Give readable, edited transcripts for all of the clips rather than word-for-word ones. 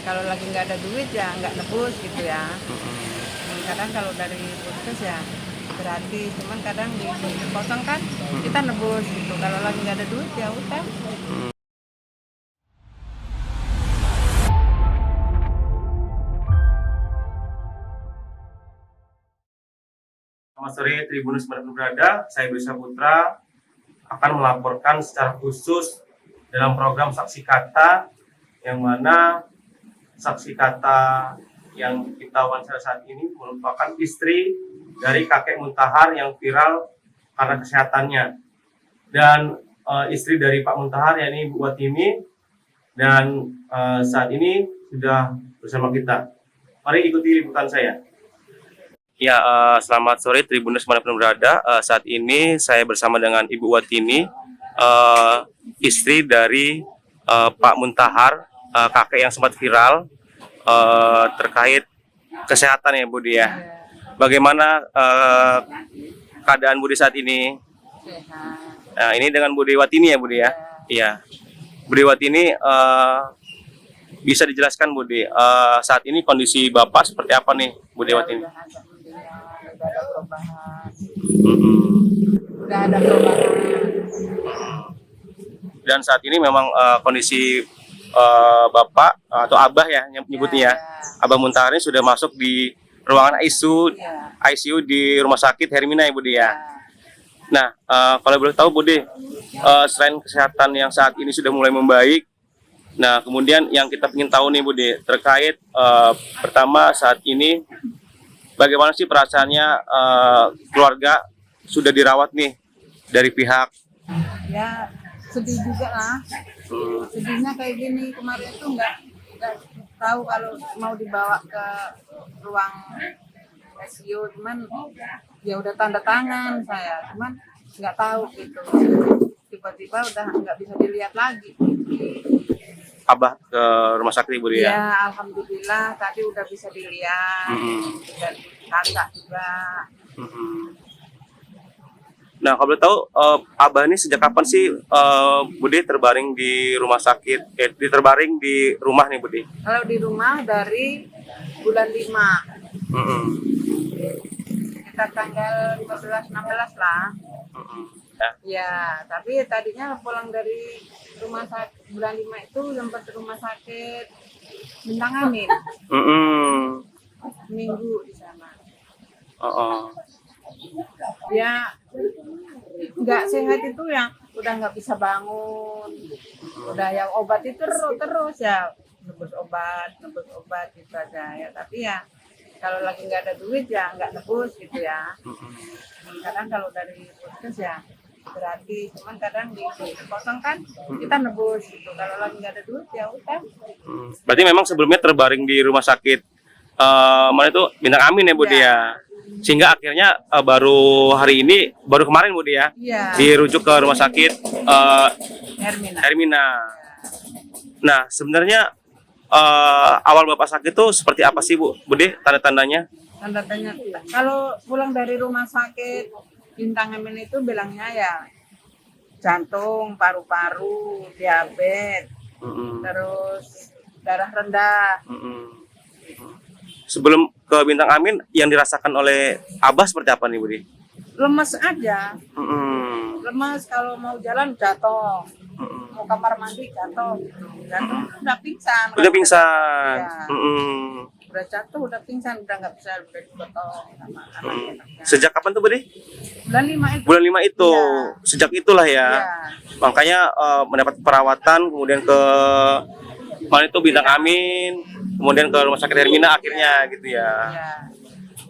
kalau lagi nggak ada duit ya nggak nebus gitu ya. Kadang kalau dari puskes ya gratis, cuman kadang di kosong kan kita nebus gitu. Kalau lagi nggak ada duit ya udah. Selamat sore Tribunus Manapun Berada, saya Bisa Putra akan melaporkan secara khusus dalam program Saksi Kata, yang mana saksi kata yang kita wawancara saat ini merupakan istri dari kakek Muntahar yang viral karena kesehatannya, dan istri dari Pak Muntahar yakni Bu Watini, dan saat ini sudah bersama kita. Mari ikuti liputan saya. Ya, selamat sore Tribunus manapun berada. Saat ini saya bersama dengan Ibu Watini, istri dari Pak Muntahar, kakek yang sempat viral terkait kesehatan ya Budi ya. Bagaimana keadaan Budi saat ini? Sehat. Nah, ini dengan Budi Watini ya Budi ya? Iya. Budi Watini, bisa dijelaskan Budi, saat ini kondisi Bapak seperti apa nih Budi Watini? Udah ada perubahan. Mm-mm. Udah ada perubahan. Dan saat ini memang kondisi Bapak atau Abah ya nyebutnya ya, Abah Muntahar ini sudah masuk di ruangan ICU di Rumah Sakit Hermina ya Budi ya. Nah, kalau boleh tahu Budi, selain kesehatan yang saat ini sudah mulai membaik, nah kemudian yang kita ingin tahu nih Budi terkait pertama saat ini bagaimana sih perasaannya keluarga sudah dirawat nih dari pihak? Ya sedih juga lah. Sedihnya kayak gini, kemarin tuh nggak tahu kalau mau dibawa ke ruang ICU, cuman ya udah tanda tangan saya, cuman nggak tahu gitu, tiba-tiba udah nggak bisa dilihat lagi. Abah ke rumah sakit Ibu ya? Ya alhamdulillah tadi udah bisa dilihat, dan kakak juga. Nah, kalau boleh tahu, Abah ini sejak kapan sih Budi terbaring di rumah sakit, terbaring di rumah nih Budi? Kalau di rumah dari bulan 5, kita tanggal 15-16 lah. Ya, tapi tadinya pulang dari rumah sakit bulan 5 itu sempat ke rumah sakit Bintang Amin. Minggu di sana. Ya, nggak sehat itu ya, udah nggak bisa bangun. Udah yang obat itu terus ya, nebus obat gitu aja ya. Tapi ya kalau lagi nggak ada duit ya nggak nebus gitu ya. Kadang kalau dari puskes ya gratis, cuman kadang di kosong kan kita nebus gitu. Kalau lagi nggak ada duit ya udah. Berarti memang sebelumnya terbaring di rumah sakit mana itu Bintang Amin ya Budi ya? Sehingga akhirnya baru hari ini, baru kemarin Budi ya, dirujuk ke rumah sakit Hermina. Nah, sebenarnya awal Bapak sakit itu seperti apa sih Bu Budi, tanda-tandanya? Tanda-tandanya kalau pulang dari rumah sakit Bintang Amin itu bilangnya ya jantung, paru-paru, diabetes, terus darah rendah. Sebelum ke Bintang Amin, yang dirasakan oleh Abah seperti apa nih Budi? Lemes aja. Lemes, kalau mau jalan jatuh, mau kamar mandi jatuh gitu. Jatuh udah pingsan. Udah pingsan. Udah jatuh, udah pingsan, udah nggak bisa udah digotong sama anaknya. Sejak kapan tuh Budi? Bulan 5 itu. Bulan 5 itu. Sejak itulah ya. Ya. Makanya mendapat perawatan, kemudian ke mana itu Bintang Amin, kemudian ke rumah sakit Hermina akhirnya gitu ya.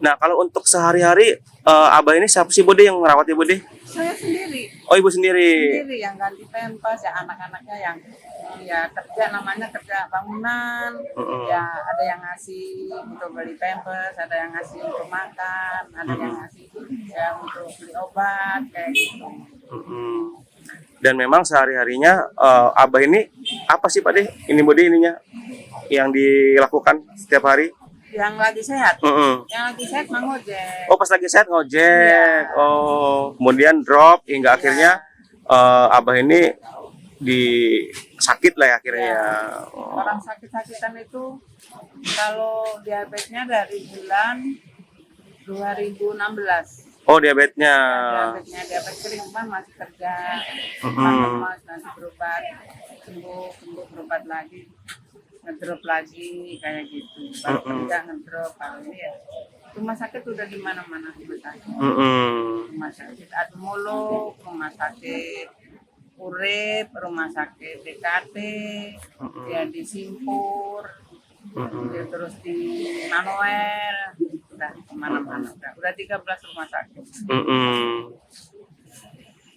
Nah, kalau untuk sehari-hari Abah ini siapa sih Budi yang merawat Ibu Budi? Saya sendiri. Oh, Ibu sendiri. Sendiri yang ganti pempas ya, anak-anaknya yang ya kerja, namanya kerja bangunan. Ya ada yang ngasih untuk beli pempas, ada yang ngasih untuk makan, ada yang ngasih ya untuk beli obat kayak gitu. Dan memang sehari-harinya Abah ini apa sih Pak deh? Ini Budi ininya yang dilakukan setiap hari? Yang lagi sehat, yang lagi sehat mah ngojek. Oh, pas lagi sehat ngojek. Oh, kemudian drop hingga akhirnya Abah ini di sakit lah ya akhirnya. Ya. Oh. Orang sakit-sakitan itu kalau diabetesnya dari bulan 2016. Oh, diabetesnya. Diabetesnya diabetes kering kan masih kerja, Mm-mm. lemas nanti berobat, sembuh berobat lagi, ngedrop lagi kayak gitu. Baru kerja ngedrop, kalau ini ya rumah sakit udah di mana-mana rumah sakit. Rumah sakit Admolo, rumah sakit Urip, rumah sakit DKT, ya di Simpur, ya, terus di Manuel, udah kemana-mana, udah 13 rumah sakit.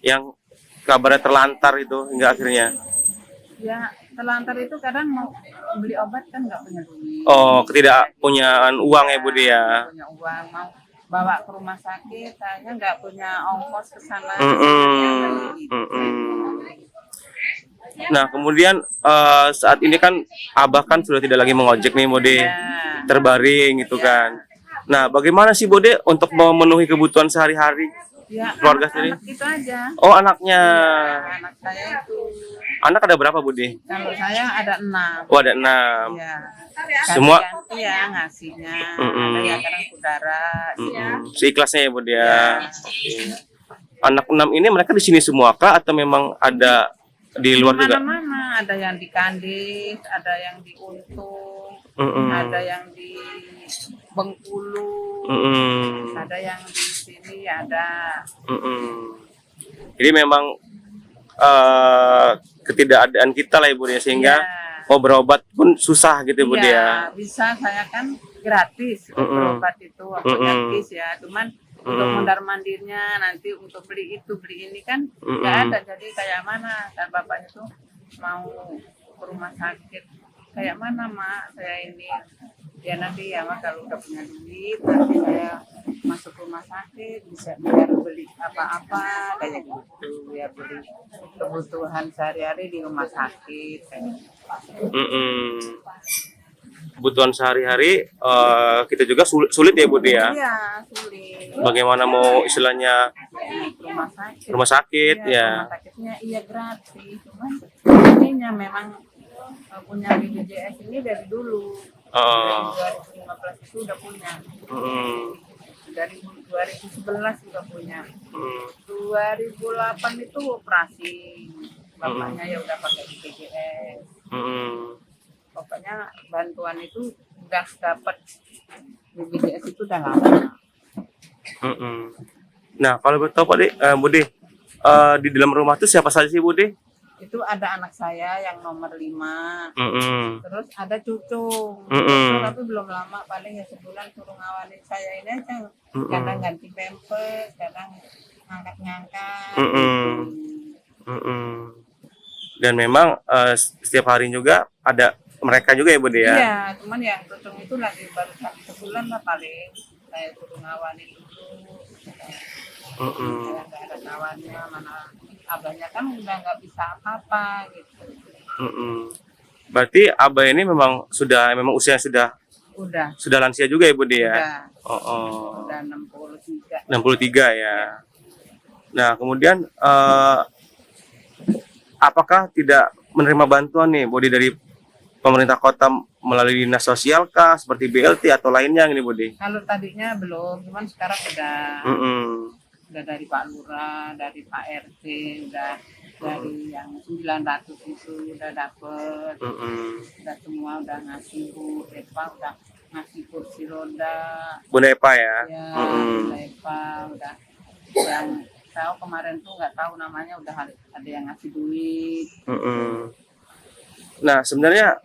Yang kabarnya terlantar itu hingga akhirnya. Ya terlantar itu kadang mau beli obat kan nggak punya duit. Oh, ketidakpunyaan uang ya Budi ya. Nggak punya uang, mau bawa ke rumah sakit, saya nggak punya ongkos ke sana. Nah, kemudian saat ini kan Abah kan sudah tidak lagi mengojek nih Budi, terbaring gitu kan. Nah, bagaimana sih Budi untuk memenuhi kebutuhan sehari-hari Ya, keluarga sendiri? anak itu aja. Oh, anaknya. Anak saya itu. Anak ada berapa Budi? Kalau saya ada 6. Oh, ada 6. Ya. Semua ganti ya ngasihnya. Ada yang kadang saudara. Seikhlasnya ya Budi ya. Anak 6 ini mereka di sini semua kah atau memang ada di luar juga? Mana-mana, ada yang di Kandis, ada yang di Untung, ada yang di Bengkulu, ada yang di sini ada. Jadi memang ketidakadaan kita lah Ibu ya, sehingga mau berobat pun susah gitu Ibu ya. Bisa, saya kan gratis berobat itu, gratis ya, cuman untuk mondar mandirnya nanti untuk beli itu beli ini kan nggak ada. Jadi kayak mana kan bapaknya tuh mau ke rumah sakit, kayak mana mak saya ini ya nanti ya mak kalau udah punya duit nanti saya masuk rumah sakit bisa biar beli apa-apa kayak gitu, biar beli kebutuhan sehari-hari di rumah sakit kayak gitu. Kebutuhan sehari-hari kita juga sulit ya Budi ya. Iya, sulit. Bagaimana mau istilahnya rumah sakit ya. Rumah sakitnya iya gratis, cuman ininya memang punya BPJS ini dari dulu. Dari 2015 itu udah punya. Dari 2011 juga punya. 2008 itu operasi. Bapaknya ya udah pakai BPJS. Pokoknya bantuan itu udah dapat BPJS itu udah lama. Nah, kalau betul Pak Budi, di dalam rumah itu siapa saja sih Budi? Itu ada anak saya yang nomor 5, terus ada cucu, tapi belum lama, paling ya sebulan suruh ngawalin saya ini aja, kadang ganti pampers, kadang ngangkat-ngangkat. Dan memang setiap hari juga ada mereka juga ya Budi ya? Iya, cuman yang cucu itu lagi baru sebulan lah paling, saya suruh ngawalin dulu. Kayak nggak ada kawannya, mana abahnya kan udah nggak bisa apa-apa gitu. Berarti abah ini memang usia sudah lansia juga ya Budi ya? Udah 63. 63 ya. Nah kemudian apakah tidak menerima bantuan nih Budi dari pemerintah kota melalui dinas sosial kah seperti BLT atau lainnya ini Budi? Kalau tadinya belum, cuman sekarang udah dari Pak Lurah, dari Pak RT, udah dari yang 900 itu udah dapet, udah semua udah ngasih. Bu Epa udah ngasih kursi roda, Bunda Epa ya? Ya, Bunda Epa udah, yang tahu kemarin tuh nggak tahu namanya udah ada yang ngasih duit. Nah sebenarnya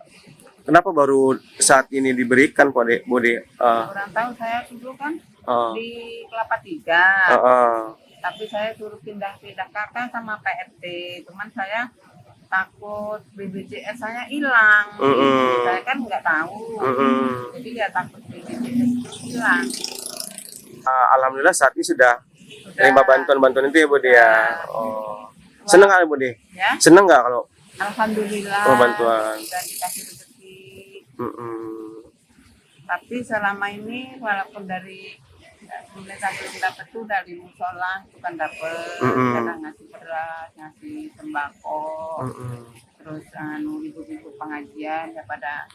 kenapa baru saat ini diberikan Budi? Orang tahu saya dulu kan di Kelapa 3, tapi saya suruh pindah kakak sama PRT, cuman saya takut BPJS saya hilang, saya kan nggak tahu, jadi ya takut BPJS hilang. Alhamdulillah saat ini sudah menerima bantuan itu ya Budi ya. Seneng nggak Budi? Ya? Seneng nggak kalau Alhamdulillah bantuan? dan dikasih rezeki. Tapi selama ini walaupun dari pemerintah belum dapat tuh dari musola itu kan dapat, Mm-mm. kadang ngasih beras, ngasih sembako, Mm-mm. terus ibu-ibu pengajian ya pada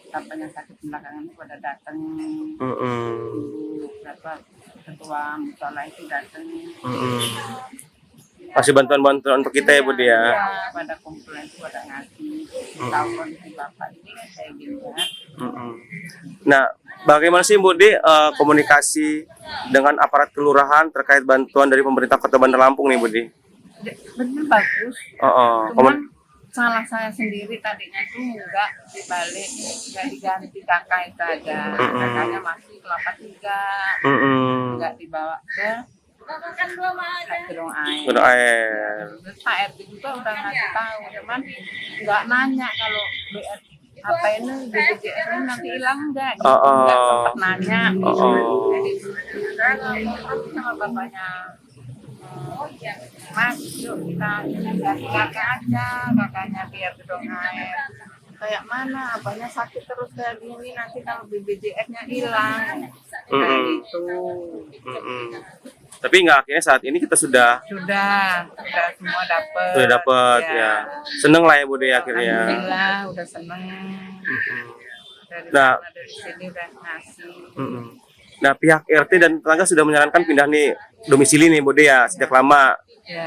yang sakit belakangan itu pada datang, Mm-mm. ibu berapa ketua musola itu datang. Mm-mm. Kasih bantuan-bantuan untuk kita ya Budi ya. Iya, pada kumpulan itu pada ngasih, tahu kondisi bapak ini kan kayak gini ya. Mm-mm. Nah, bagaimana sih Budi komunikasi dengan aparat kelurahan terkait bantuan dari pemerintah Kota Bandar Lampung nih Budi? Bener bagus, Oh, cuman salah saya sendiri tadinya tuh enggak dibalik, enggak diganti kakak itu aja, kakaknya masih kelapa 3, enggak dibawa ke gedung air. Gedung air. Terus Pak RT juga udah ngasih tahu, cuman nggak nanya kalau apa ini BPJS ini nanti hilang enggak, gitu. Nggak sempat nanya. Jadi saya ngobrol sama bapaknya, Mas, yuk kita ganti kakak aja, kakaknya biar gedung air. Kayak mana, abahnya sakit terus kayak gini, nanti kalau BPJS-nya hilang. Kayak gitu. Tapi nggak, akhirnya saat ini kita sudah semua dapat. Sudah dapat ya. Seneng lah ya Budi akhirnya. Alhamdulillah udah seneng. Nah, Dari sini udah ngasih. Nah, pihak RT dan tetangga sudah menyarankan pindah nih domisili nih Budi ya sejak lama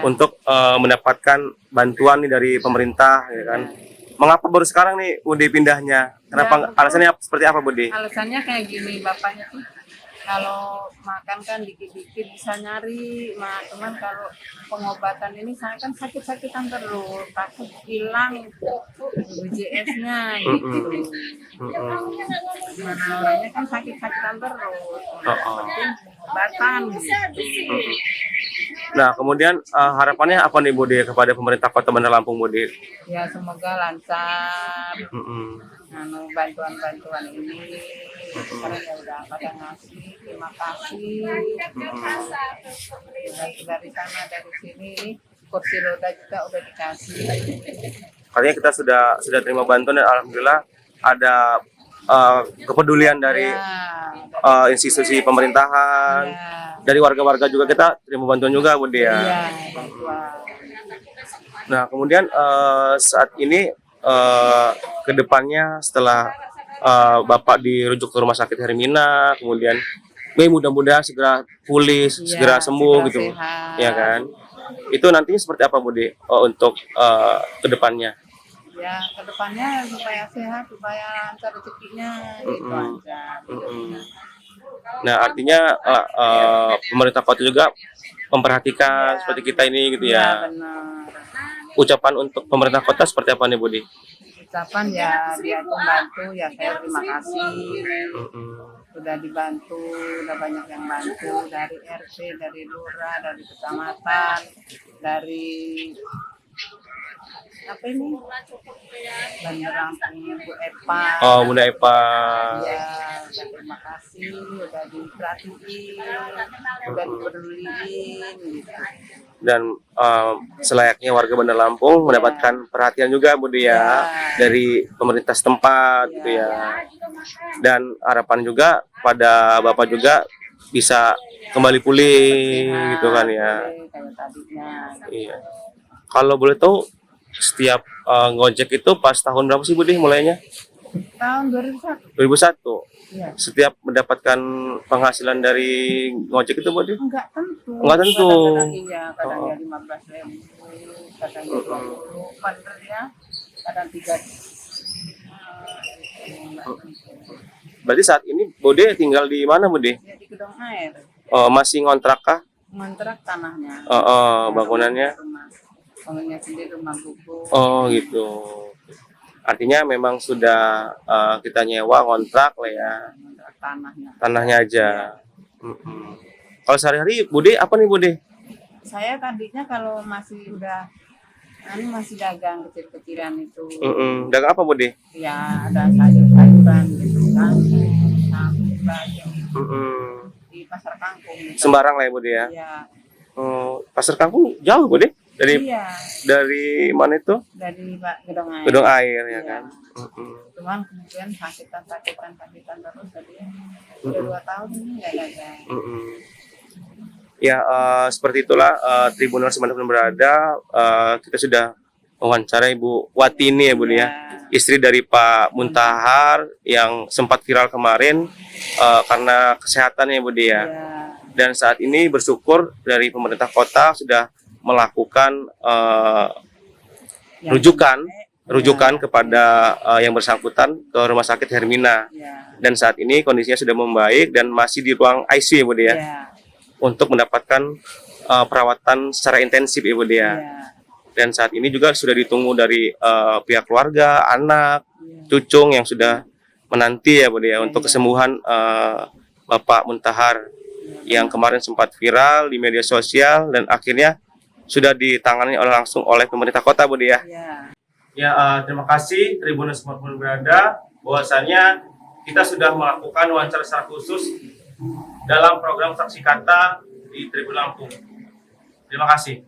untuk mendapatkan bantuan nih dari pemerintah ya kan. Mengapa baru sekarang nih Budi pindahnya? Kenapa? Alasannya seperti apa Budi? Alasannya kayak gini, bapaknya tuh kalau makan kan dikit-dikit bisa nyari, cuman kalau pengobatan ini saya kan sakit-sakitan terus, takut hilang BPJS-nya gitu. Gimana orangnya kan sakit-sakitan terus, penting pengobatan gitu. Nah, kemudian harapannya apa nih Budi kepada pemerintah Kota Bandar Lampung Budi? Ya semoga lancar. Bantuan-bantuan ini sekarang ya udah pada ngasih, terima kasih. Dari sana dari sini kursi roda juga udah dikasih. Artinya kita sudah terima bantuan dan alhamdulillah ada kepedulian dari institusi pemerintahan, dari warga-warga juga kita terima bantuan juga Budi ya. Nah, kemudian saat ini kedepannya setelah Bapak dirujuk ke Rumah Sakit Hermina, kemudian mudah-mudahan segera pulih, segera sembuh gitu, sehat. Ya kan? Itu nantinya seperti apa Budi untuk kedepannya? Ya kedepannya supaya sehat, supaya lancar rezekinya gitu aja. Nah, artinya pemerintah kota juga memperhatikan seperti kita ini gitu ya. Benar. Ucapan untuk pemerintah kota seperti apa nih Budi? Ucapan ya dia membantu ya, saya terima kasih. Sudah dibantu, udah banyak yang bantu dari RT, dari lurah, dari kecamatan, dari apa ini? Bandar Lampung, Bu Epa. Oh, Bunda Epa. Ya, terima kasih, udah diperhatiin, udah dipeduliin gitu. Dan selayaknya warga Bandar Lampung mendapatkan perhatian juga Budi ya dari pemerintah setempat gitu ya. Dan harapan juga pada Bapak juga bisa kembali pulih gitu kan ya. Iya. Kalau boleh tahu setiap ngojek itu pas tahun berapa sih Budi mulainya? Tahun 2001. 2001. Ya. Setiap mendapatkan penghasilan dari ngojek itu Budi? Enggak tentu. Enggak tentu. Kadang ya 15.000, kadang 20, bener ya, kadang 3. Berarti saat ini Budi tinggal di mana Budi? Ya, di gedung air. Masih ngontrak kah? Ngontrak tanahnya. Bangunannya? Bangunannya sendiri rumah buku. Oh gitu. Artinya memang sudah kita nyewa ngontrak lah ya. Tanahnya aja. Kalau sehari-hari Budi apa nih Budi? Saya tadinya kalau masih dagang kecil-kecilan itu. Dagang apa Budi? Ya ada sayur-sayuran gitu kan. Di pasar kangkung. Gitu. Sembarang lah ya Budi ya. Iya. Pasar kangkung jauh Budi? Dari mana itu? Dari gedung air. Gedung air ya kan. Cuman kemudian sakitan terus, jadi udah 2 tahun ini nggak dagang. Ya, seperti itulah Tribuners dimanapun berada, kita sudah wawancara Ibu Watini ya Bu ya, istri dari Pak Muntahar yang sempat viral kemarin karena kesehatannya Bu ya. Ya. Dan saat ini bersyukur dari pemerintah kota sudah melakukan rujukan kepada yang bersangkutan ke Rumah Sakit Hermina. Ya. Dan saat ini kondisinya sudah membaik dan masih di ruang ICU ya Bu ya, Ya. untuk mendapatkan perawatan secara intensif ya Bu ya. Ya. Dan saat ini juga sudah ditunggu dari pihak keluarga, anak, Ya. cucung yang sudah menanti ya Bu ya, untuk Ya. kesembuhan Bapak Muntahar yang kemarin sempat viral di media sosial dan akhirnya sudah ditangani langsung oleh pemerintah kota Bu ya. Ya. Ya, terima kasih Tribuners dimanapun berada, bahwasannya kita sudah melakukan wawancara secara khusus dalam program Saksi Kata di Tribun Lampung. Terima kasih.